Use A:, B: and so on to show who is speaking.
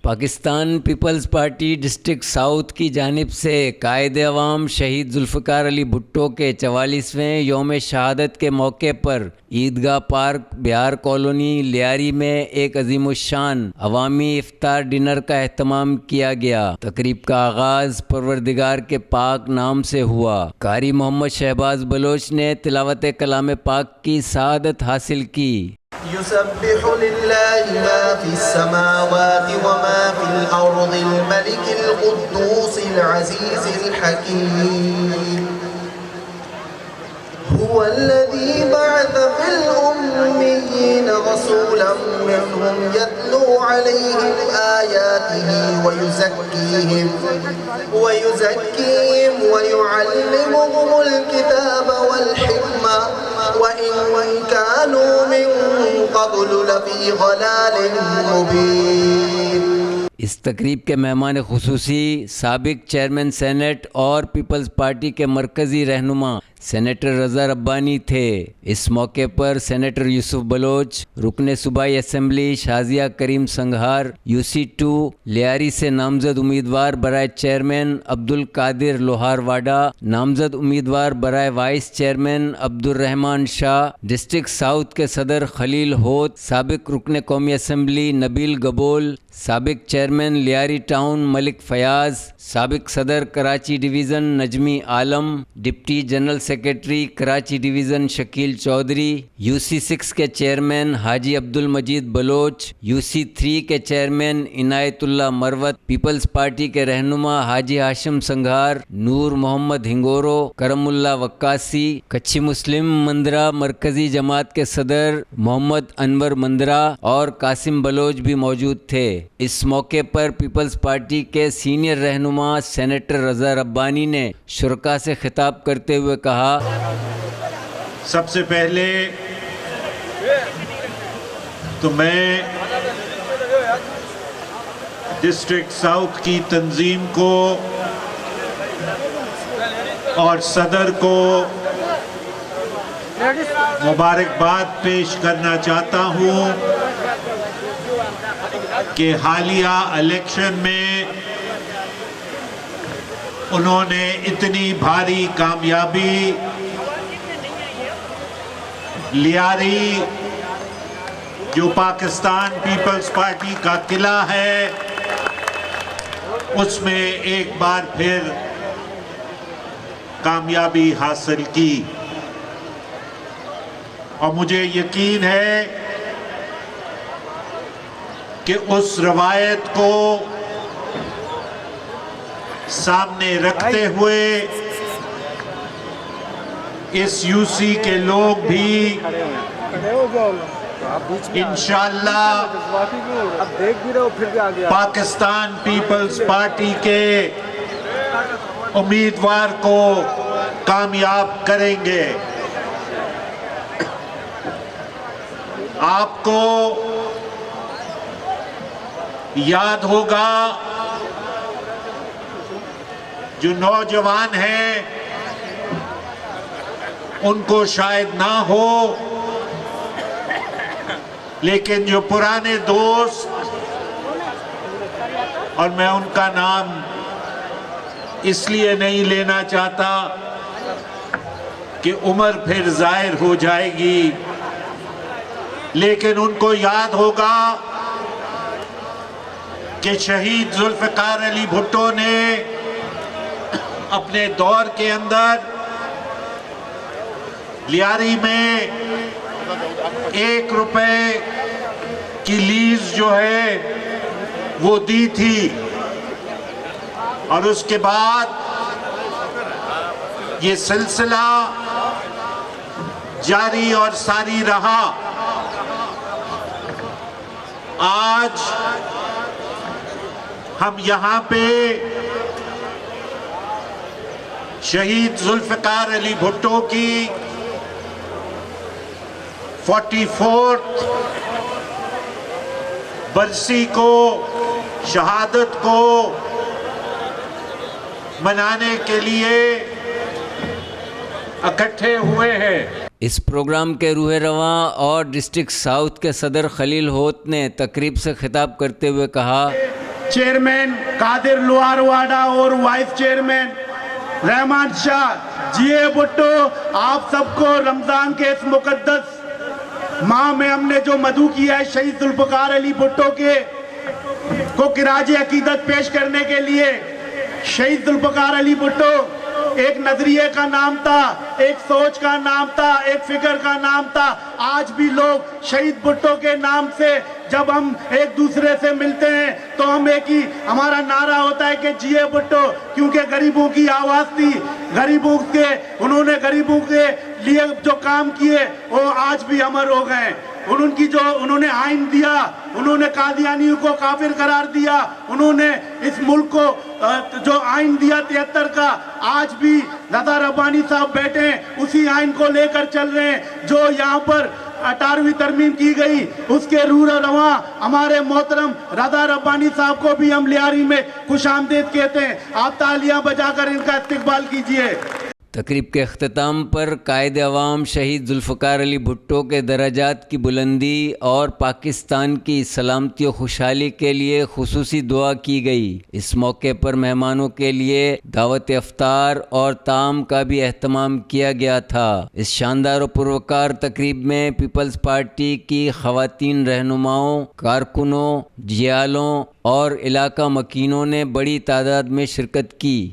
A: Pakistan Peoples Party district south کی جانب سے قائد عوام شہید ذوالفقار علی بھٹو کے 44ویں یوم شہادت کے موقع پر عیدگاہ پارک بہار کالونی لیاری میں ایک عظیم الشان عوامی افطار ڈنر کا اہتمام کیا گیا۔ تقریب کا آغاز پروردگار کے پاک نام سے ہوا۔ قاری محمد شہباز بلوچ نے تلاوت کلام پاک کی سعادت حاصل کی۔
B: يسبح لله ما في السماوات وما في الأرض الملك القدوس العزيز الحكيم هو الذي بعث في الأميين رسولا منهم يتلو عليهم آياته ويزكيهم ويعلمهم الكتاب والحكمة وإن كانوا من قبل لفي ضلال مبين۔
A: اس تقریب کے مہمان خصوصی سابق چیئرمین سینٹ اور پیپلز پارٹی کے مرکزی رہنما سینیٹر رضا ربانی تھے۔ اس موقع پر سینیٹر یوسف بلوچ، رکن صوبائی اسمبلی شازیہ کریم سنگھار UC2 لیاری سے نامزد امیدوار برائے چیئرمین عبدالقادر لوہار واڈا، نامزد امیدوار برائے وائس چیئرمین عبدالرحمان شاہ، ڈسٹرکٹ ساؤتھ کے صدر خلیل ہوت، سابق رکن قومی اسمبلی نبیل گبول، سابق چیئرمین لیاری ٹاؤن ملک فیاض، سابق صدر Karachi division Najmi Alam, deputy general secretary Karachi division Shakeel Chaudhry, UC6 کے چیئرمین حاجی عبدالمجید بلوچ، UC3 کے چیئرمین عنایت اللہ مروت، پیپلز پارٹی کے رہنما حاجی ہاشم سنگھار، نور محمد ہنگورو، کرم اللہ وقاسی، کچھی مسلم مندرہ مرکزی جماعت کے صدر محمد انور مندرہ اور قاسم بلوچ بھی موجود تھے۔ اس موقع پر پیپلز پارٹی کے سینئر رہنما سینیٹر رضا ربانی نے شرکاء سے خطاب کرتے ہوئے کہا،
C: سب سے پہلے تو میں ڈسٹرکٹ ساؤتھ کی تنظیم کو اور صدر کو مبارکباد پیش کرنا چاہتا ہوں کہ حالیہ الیکشن میں انہوں نے اتنی بھاری کامیابی لیاری جو پاکستان پیپلز پارٹی کا قلعہ ہے اس میں ایک بار پھر کامیابی حاصل کی، اور مجھے یقین ہے کہ اس روایت کو سامنے رکھتے ہوئے اس UC کے لوگ بھی انشاءاللہ پاکستان پیپلز پارٹی کے امیدوار کو کامیاب کریں گے۔ آپ کو یاد ہوگا جو نوجوان ہیں ان کو شاید نہ ہو، لیکن جو پرانے دوست، اور میں ان کا نام اس لیے نہیں لینا چاہتا کہ عمر پھر ظاہر ہو جائے گی، لیکن ان کو یاد ہوگا کہ شہید ذوالفقار علی بھٹو نے اپنے دور کے اندر لیاری میں 1 روپے کی لیز جو ہے وہ دی تھی، اور اس کے بعد یہ سلسلہ جاری اور ساری رہا۔ آج ہم یہاں پہ شہید ذوالفقار علی بھٹو کی 44th برسی کو، شہادت کو منانے کے لیے اکٹھے ہوئے ہیں۔
A: اس پروگرام کے روح رواں اور ڈسٹرکٹ ساؤتھ کے صدر خلیل ہوت نے تقریب سے خطاب کرتے ہوئے کہا،
D: چیئرمین قادر لوارواڈا اور وائس چیئرمین رحمان شاہ، جی اے بھٹو، آپ سب کو رمضان کے اس مقدس ماہ میں ہم نے جو مدعو کیا ہے شہید ذوالفقار علی بھٹو کو خراج عقیدت پیش کرنے کے لیے۔ شہید ذوالفقار علی بھٹو ایک نظریے کا نام تھا، ایک سوچ کا نام تھا، ایک فکر کا نام تھا۔ آج بھی لوگ شہید بھٹو کے نام سے جب ہم ایک دوسرے سے ملتے ہیں تو ہم ایک ہی ہمارا نعرہ ہوتا ہے کہ جی اے بھٹو، کیونکہ غریبوں کی آواز تھی، انہوں نے غریبوں کے لیے جو کام کیے وہ آج بھی امر ہو گئے۔ انہوں نے آئین دیا، انہوں نے قادیانیوں کو کافر قرار دیا، انہوں نے اس ملک کو جو آئین دیا 73 کا، آج بھی رضا ربانی صاحب بیٹھے ہیں اسی آئین کو لے کر چل رہے ہیں۔ جو یہاں پر 18ویں ترمیم کی گئی اس کے روح رواں ہمارے محترم رضا ربانی صاحب کو بھی ہم لیاری میں خوش آمدید کہتے ہیں۔ آپ تالیاں بجا کر ان کا استقبال کیجئے۔
A: تقریب کے اختتام پر قائد عوام شہید ذوالفقار علی بھٹو کے درجات کی بلندی اور پاکستان کی سلامتی و خوشحالی کے لیے خصوصی دعا کی گئی۔ اس موقع پر مہمانوں کے لیے دعوت افطار اور طعام کا بھی اہتمام کیا گیا تھا۔ اس شاندار و پروکار تقریب میں پیپلز پارٹی کی خواتین رہنماؤں، کارکنوں، جیالوں اور علاقہ مکینوں نے بڑی تعداد میں شرکت کی۔